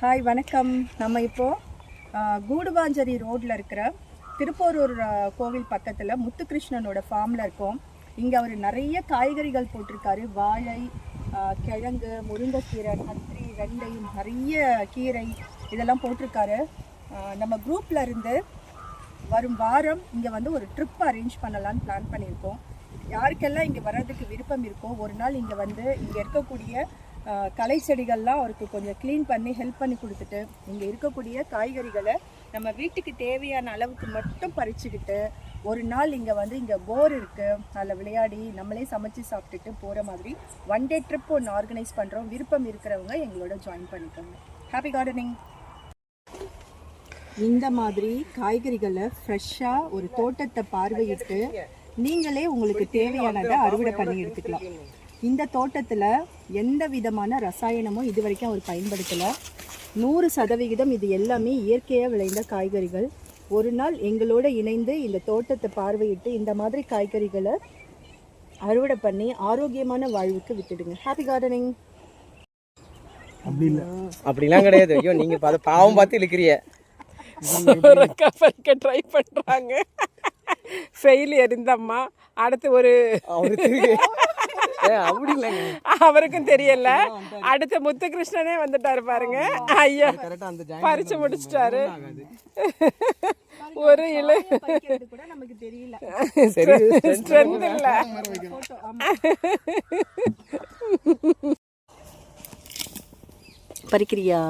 Hi வணக்கம். நம்ம இப்போது கூடுவாஞ்சேரி ரோட்டில் இருக்கிற திருப்போரூர் கோவில் பக்கத்தில் முத்துகிருஷ்ணனோட ஃபார்மில் இருக்கோம். இங்கே அவர் நிறைய காய்கறிகள் போட்டிருக்காரு. வாழை, கிழங்கு, முருங்கைக்கீரை, கத்திரி, வெண்டை, நிறைய கீரை இதெல்லாம் போட்டிருக்காரு. நம்ம குரூப்பில் இருந்து வரும் வாரம் இங்கே வந்து ஒரு ட்ரிப் அரேஞ்ச் பண்ணலான்னு பிளான் பண்ணியிருக்கோம். யாருக்கெல்லாம் இங்கே வர்றதுக்கு விருப்பம் இருக்கோ ஒரு நாள் இங்கே வந்து இங்கே இருக்கக்கூடிய களை செடிகள்லாம் அவருக்கு கொஞ்சம் க்ளீன் பண்ணி ஹெல்ப் பண்ணி கொடுத்துட்டு இங்கே இருக்கக்கூடிய காய்கறிகளை நம்ம வீட்டுக்கு தேவையான அளவுக்கு மட்டும் பறிச்சுக்கிட்டு ஒரு நாள் இங்கே வந்து இங்கே போர் இருக்குது, அதில் விளையாடி நம்மளே சமைச்சு சாப்பிட்டுட்டு போகிற மாதிரி ஒன் டே ட்ரிப் ஒன்று ஆர்கனைஸ் பண்ணுறோம். விருப்பம் இருக்கிறவங்க எங்களோட ஜாயின் பண்ணிக்கோங்க. Happy gardening. இந்த மாதிரி காய்கறிகளை ஃப்ரெஷ்ஷாக ஒரு தோட்டத்தை பார்வையிட்டு நீங்களே உங்களுக்கு தேவையானதை அறுவடை பண்ணி எடுத்துக்கலாம். இந்த தோட்டத்தில் எந்த விதமான ரசாயனமும் இது வரைக்கும் அவர் பயன்படுத்தலை. 100% இது எல்லாமே இயற்கையாக விளைந்த காய்கறிகள். ஒரு நாள் எங்களோட இணைந்து இந்த தோட்டத்தை பார்வையிட்டு இந்த மாதிரி காய்கறிகளை அறுவடை பண்ணி ஆரோக்கியமான வாழ்வுக்கு விட்டுடுங்க. Happy gardening. அப்படிலாம் கிடையாது. ஐயோ, நீங்க பாவம் பார்த்து இழுக்கிறிய. பறிக்க ட்ரை பண்றாங்க, ஃபெயிலியர் இருந்தம்மா. அடுத்து ஒரு அப்படி இல்லைங்க, அவருக்கும் தெரியல. அடுத்த முத்துகிருஷ்ணனே வந்துட்டாரு பாருங்க. ஐயா பறிச்சு முடிச்சிட்டாரு. ஒரு இலை கூட நமக்கு தெரியல, ஸ்ட்ரென்த் இல்ல. பறிக்கிறியா?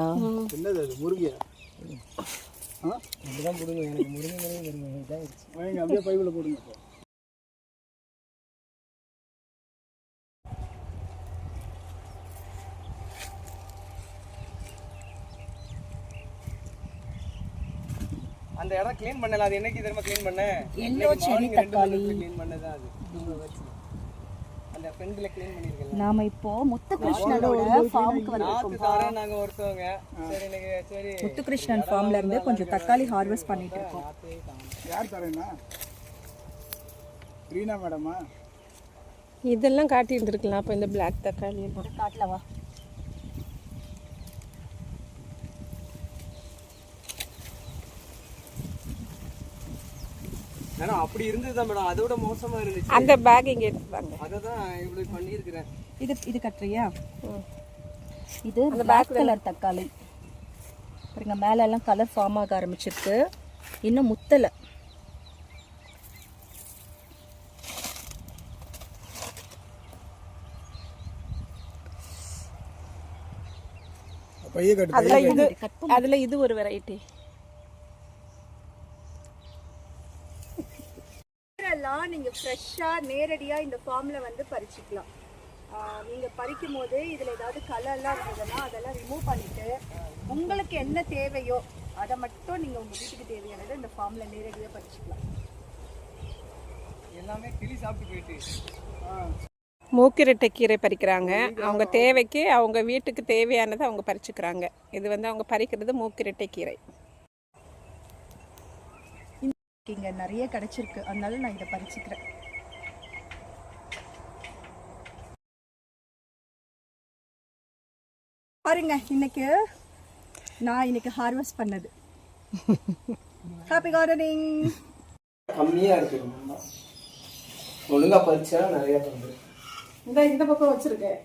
அப்படியே பைபிள போடுங்க. அந்த இடம் க்ளீன் பண்ணல. அது என்னைக்கு தெரியுமா க்ளீன் பண்ணேன்? எல்லோ செரி தக்காளி க்ளீன் பண்ணதா அது. அந்த ஃப்ரெண்ட்ல க்ளீன் பண்ணிருக்கேன். நாம இப்போ முத்துகிருஷ்ணனோட ஃபார்முக்கு வந்திருக்கோம். நாங்க ஒருத்தவங்க சரி முத்துகிருஷ்ணன் ஃபார்ம்ல இருந்து கொஞ்சம் தக்காளி ஹார்வெஸ்ட் பண்ணிட்டு இருக்கோம். யார் தரேன்னா ரீனா மேடமா? இதெல்லாம் காட்டி இருந்திருக்கலாம். அப்ப இந்த பிளாக் தக்காளி காட்டலவா? மேடம் அப்படி இருந்ததுதான் மேடம், அதோட மோசமா இருந்துச்சு. அந்த பேக் இங்க எடுத்துவாங்க. அததான் இவ்வளவு பண்ணியிருக்கிறேன். இது கட்டுறியா? இது பிளாக் கலர் தக்காளி பாருங்க. மேல எல்லாம் கலர் ஃபார்ம் ஆக ஆரம்பிச்சிருக்கு, இன்னும் முத்தலை. அதுல இது ஒரு வெரைட்டி. நீங்க ஃப்ரெஷ்ஷா நேரடியா இந்த ஃபார்ம்ல வந்து பறிச்சுக்கலாம். நீங்க பறிக்கும் போது இதுல ஏதாவது கலர்லாம் இருந்ததுன்னா அதெல்லாம் ரிமூவ் பண்ணிட்டு உங்களுக்கு என்ன தேவையோ அதை மட்டும் நீங்க உங்க வீட்டுக்கு தேவையானதை இந்த ஃபார்ம்ல நேரடியா பறிச்சுக்கலாம். எல்லாமே கிளி சாப்பிட்டு போயிட்டு. மூக்கிரட்டை கீரை பறிக்கிறாங்க. அவங்க தேவைக்கு அவங்க வீட்டுக்கு தேவையானதை அவங்க பறிச்சுக்கிறாங்க. இது வந்து அவங்க பறிக்கிறது மூக்கிரட்டை கீரை. இங்க நிறைய கிடைச்சிருக்கு, அதனால நான் இதை பறிச்சுக்கிறேன். பாருங்க, நான் இன்னைக்கு ஹார்வெஸ்ட் பண்ணது. Happy gardening. கம்மியா இருக்கு, ஒழுங்கா பறிச்சா நிறைய பண்ணுது. இந்த பக்கம் வச்சிருக்கேன்.